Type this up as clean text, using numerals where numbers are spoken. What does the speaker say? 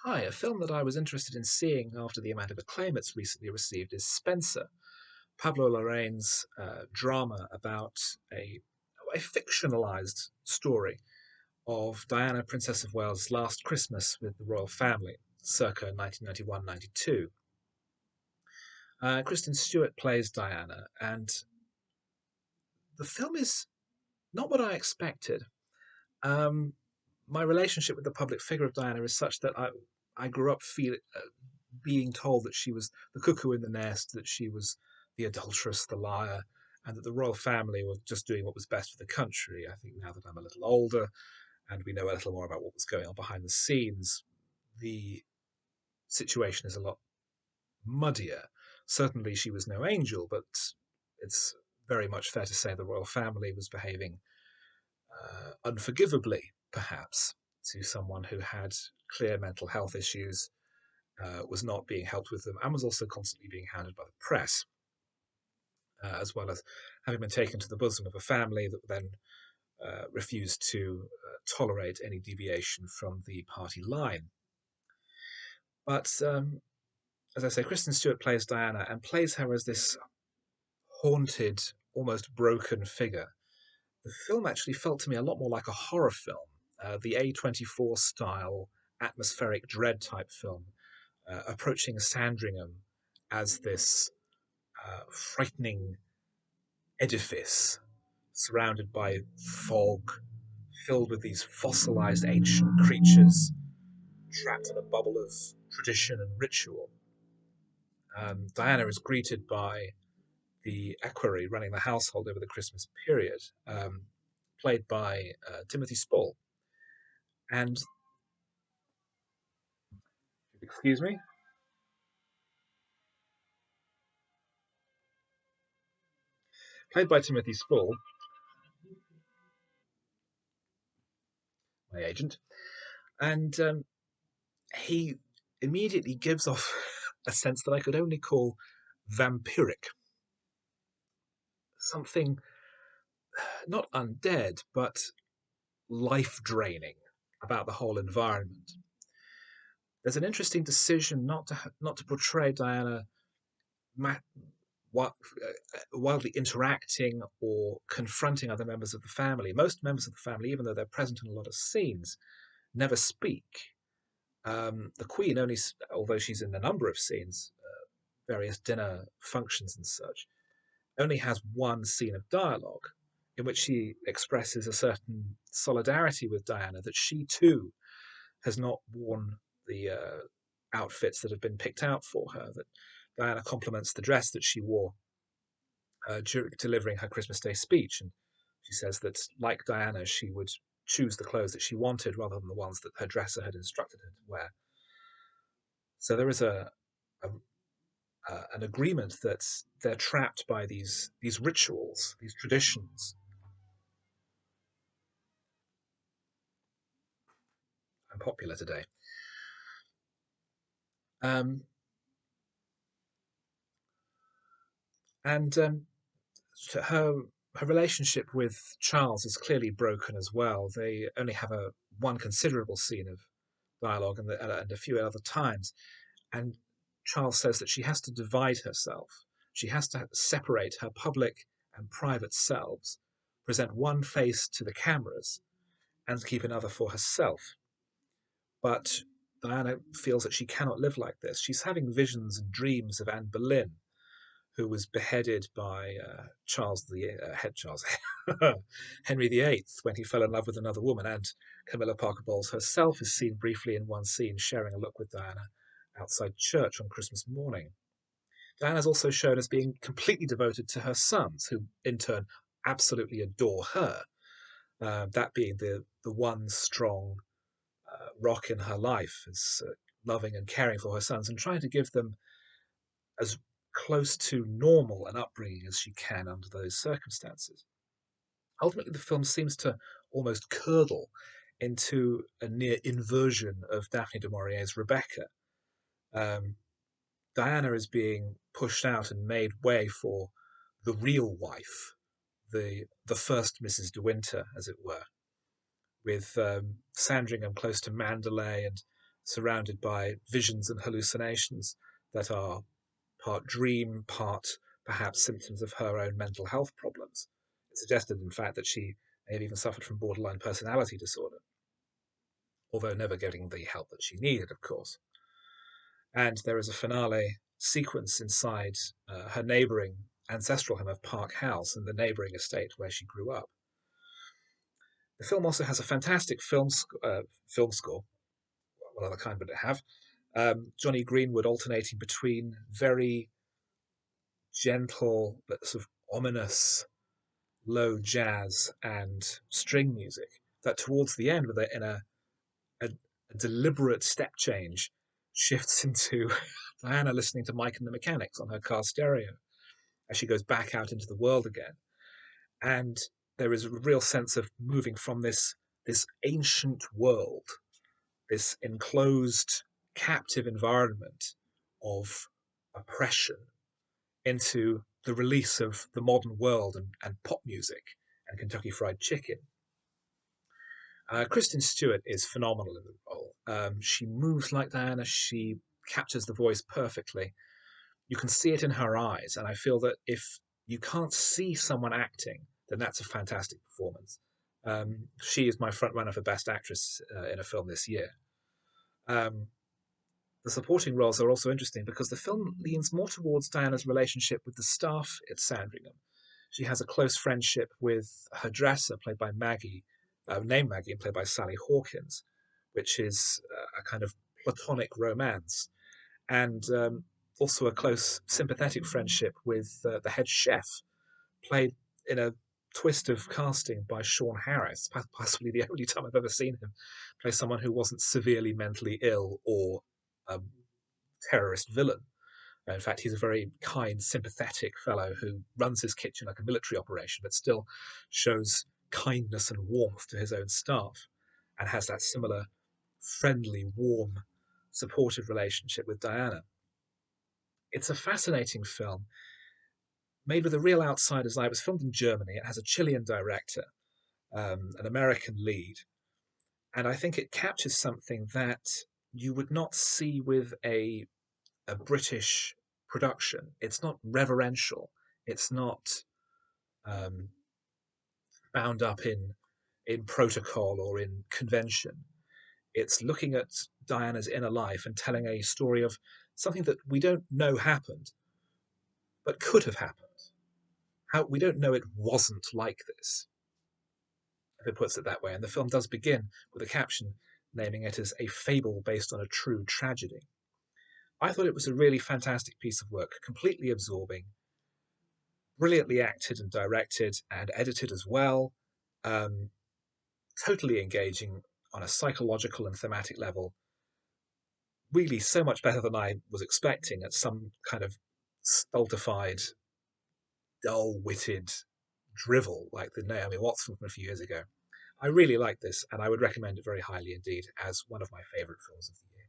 Hi, a film that I was interested in seeing after the amount of acclaim it's recently received is Spencer, Pablo Larraín's drama about a fictionalized story of Diana, Princess of Wales' last Christmas with the royal family, circa 1991-92. Kristen Stewart plays Diana, and the film is not what I expected. Um, my relationship with the public figure of Diana is such that I grew up being told that she was the cuckoo in the nest, that she was the adulteress, the liar, and that the royal family were just doing what was best for the country. I think now that I'm a little older and we know a little more about what was going on behind the scenes, the situation is a lot muddier. Certainly, she was no angel, but it's very much fair to say the royal family was behaving unforgivably, perhaps, to someone who had clear mental health issues, was not being helped with them, and was also constantly being hounded by the press, as well as having been taken to the bosom of a family that then refused to tolerate any deviation from the party line. But as I say, Kristen Stewart plays Diana and plays her as this haunted, almost broken figure. The film actually felt to me a lot more like a horror film, the A24 style, atmospheric dread type film, approaching Sandringham as this frightening edifice surrounded by fog, filled with these fossilized ancient creatures trapped in a bubble of tradition and ritual. Diana is greeted by the equerry running the household over the Christmas period, played by Timothy Spall. And, excuse me, played by Timothy Spall, my agent, and he immediately gives off a sense that I could only call vampiric, something not undead, but life draining about the whole environment. There's an interesting decision not to portray Diana wildly interacting or confronting other members of the family. Most members of the family, even though they're present in a lot of scenes, never speak. The Queen only, although she's in a number of scenes, various dinner functions and such, only has one scene of dialogue in which she expresses a certain solidarity with Diana, that she too has not worn the outfits that have been picked out for her, that Diana compliments the dress that she wore during delivering her Christmas Day speech. And she says that, like Diana, she would choose the clothes that she wanted rather than the ones that her dresser had instructed her to wear. So there is a an agreement that they're trapped by these rituals, these traditions. I'm popular today. Um, and her her relationship with Charles is clearly broken as well. They only have a one considerable scene of dialogue and a few other times, and Charles says that she has to divide herself. She has to separate her public and private selves, present one face to the cameras, and keep another for herself. But Diana feels that she cannot live like this. She's having visions and dreams of Anne Boleyn, who was beheaded by Charles the head Charles Henry VIII when he fell in love with another woman, and Camilla Parker Bowles herself is seen briefly in one scene sharing a look with Diana outside church on Christmas morning. Diana is also shown as being completely devoted to her sons, who in turn absolutely adore her. That being the one strong rock in her life, is loving and caring for her sons and trying to give them as close to normal an upbringing as she can under those circumstances. Ultimately, the film seems to almost curdle into a near inversion of Daphne du Maurier's Rebecca. Um, Diana is being pushed out and made way for the real wife, the first Mrs. De Winter, as it were, with Sandringham close to Mandalay and surrounded by visions and hallucinations that are part dream, part perhaps symptoms of her own mental health problems. It suggested, in fact, that she may have even suffered from borderline personality disorder, although never getting the help that she needed, of course. And there is a finale sequence inside her neighbouring ancestral home of Park House and the neighbouring estate where she grew up. The film also has a fantastic film score. What other kind would it have? Johnny Greenwood alternating between very gentle but sort of ominous low jazz and string music that towards the end, a deliberate step change, shifts into Diana listening to Mike and the Mechanics on her car stereo as she goes back out into the world again. And there is a real sense of moving from this ancient world, this enclosed, captive environment of oppression, into the release of the modern world and pop music and Kentucky Fried Chicken. Kristen Stewart is phenomenal in the role. She moves like Diana. She captures the voice perfectly. You can see it in her eyes, and I feel that if you can't see someone acting, then that's a fantastic performance. She is my front runner for Best Actress in a film this year. The supporting roles are also interesting because the film leans more towards Diana's relationship with the staff at Sandringham. She has a close friendship with her dresser, played by Maggie, named Maggie, and played by Sally Hawkins, which is a kind of platonic romance, and also a close, sympathetic friendship with the head chef, played in a twist of casting by Sean Harris, possibly the only time I've ever seen him play someone who wasn't severely mentally ill or a terrorist villain. In fact, he's a very kind, sympathetic fellow who runs his kitchen like a military operation, but still shows kindness and warmth to his own staff and has that similar friendly, warm, supportive relationship with Diana. It's a fascinating film, made with a real outsider's eye. It was filmed in Germany. It has a Chilean director, an American lead, and I think it captures something that you would not see with a British production. It's not reverential. It's not um, bound up in protocol or in convention. It's looking at Diana's inner life and telling a story of something that we don't know happened, but could have happened. How we don't know it wasn't like this, if it puts it that way. And the film does begin with a caption naming it as a fable based on a true tragedy. I thought it was a really fantastic piece of work, completely absorbing, brilliantly acted and directed and edited as well. Um, totally engaging on a psychological and thematic level. Really, so much better than I was expecting at some kind of stultified, dull-witted drivel like the Naomi Watts film from a few years ago. I really like this, and I would recommend it very highly indeed as one of my favourite films of the year.